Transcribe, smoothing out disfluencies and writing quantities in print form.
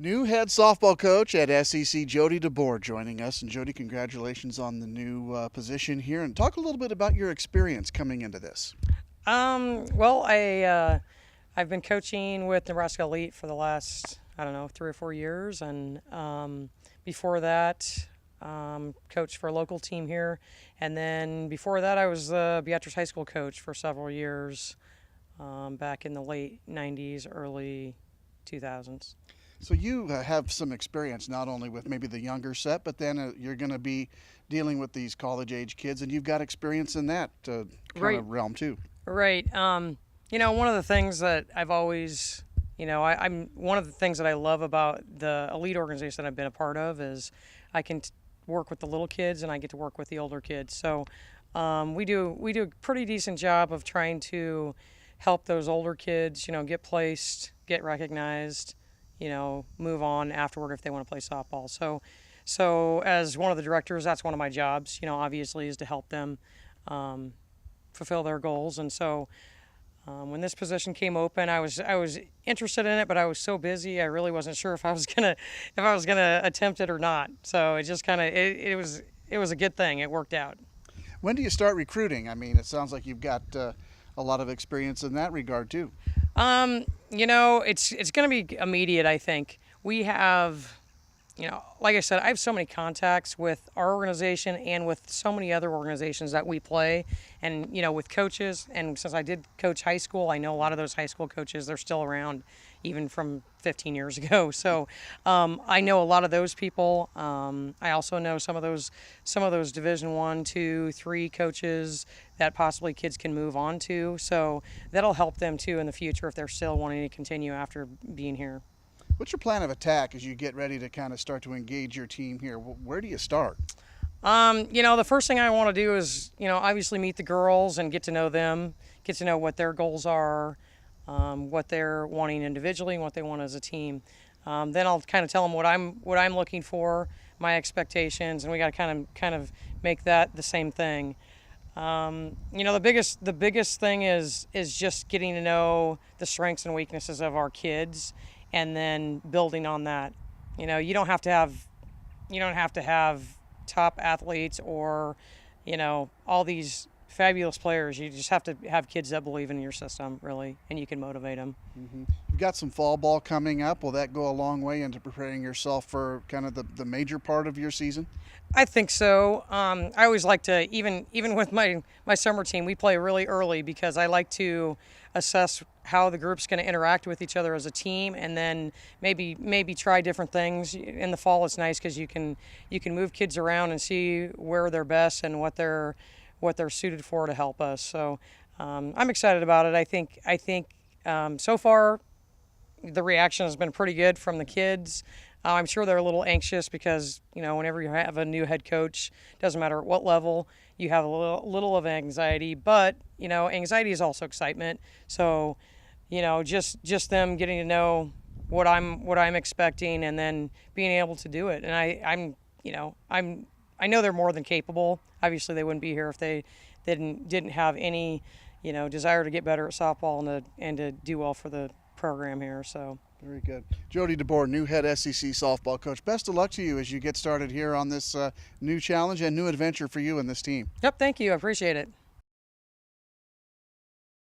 New head softball coach at SEC, Jodi DeBoer, joining us. And Jodi, congratulations on the new position here. And talk a little bit about your experience coming into this. I've been coaching with Nebraska Elite for the last 3 or 4 years, and before that, coached for a local team here, and then before that, I was the Beatrice High School coach for several years, back in the late '90s, early 2000s. So you have some experience not only with maybe the younger set, but then you're going to be dealing with these college-age kids, and you've got experience in that kind of realm too. Right. One of the things that I've always, I'm one of the things that I love about the elite organization that I've been a part of is I can work with the little kids and I get to work with the older kids. So we do a pretty decent job of trying to help those older kids, get placed, get recognized, move on afterward if they want to play softball. So as one of the directors, that's one of my jobs, obviously, is to help them fulfill their goals. And so when this position came open, I was interested in it, but I was so busy, I really wasn't sure if I was gonna attempt it or not. So it just it was a good thing. It worked out. When do you start recruiting? I mean, it sounds like you've got a lot of experience in that regard too. It's going to be immediate, I think. We have, like I said, I have so many contacts with our organization and with so many other organizations that we play, and, with coaches. And since I did coach high school, I know a lot of those high school coaches, they're still around even from 15 years ago. So I know a lot of those people. I also know some of those Division 1, 2, 3 coaches that possibly kids can move on to. So that'll help them too in the future if they're still wanting to continue after being here. What's your plan of attack as you get ready to kind of start to engage your team here? Where do you start? The first thing I want to do is, obviously meet the girls and get to know them, get to know what their goals are, what they're wanting individually and what they want as a team. Then I'll kind of tell them what I'm looking for, my expectations, and we got to kind of make that the same thing. The biggest thing is just getting to know the strengths and weaknesses of our kids, and then building on that. You don't have to have top athletes or, all these fabulous players. You just have to have kids that believe in your system, really, and you can motivate them. Mm-hmm. You've got some fall ball coming up. Will that go a long way into preparing yourself for kind of the major part of your season? I think so. I always like to, even with my summer team, we play really early because I like to assess how the group's going to interact with each other as a team, and then maybe try different things. In the fall, it's nice because you can move kids around and see where they're best and what they're suited for to help us. So I'm excited about it. I think so far the reaction has been pretty good from the kids. I'm sure they're a little anxious because, whenever you have a new head coach, doesn't matter at what level, you have a little of anxiety. But, anxiety is also excitement. So, just them getting to know what I'm expecting and then being able to do it. And I know they're more than capable. Obviously, they wouldn't be here if they didn't have any, desire to get better at softball and to do well for the program here. So very good. Jodi DeBoer, new head SEC softball coach. Best of luck to you as you get started here on this new challenge and new adventure for you and this team. Yep, thank you. I appreciate it.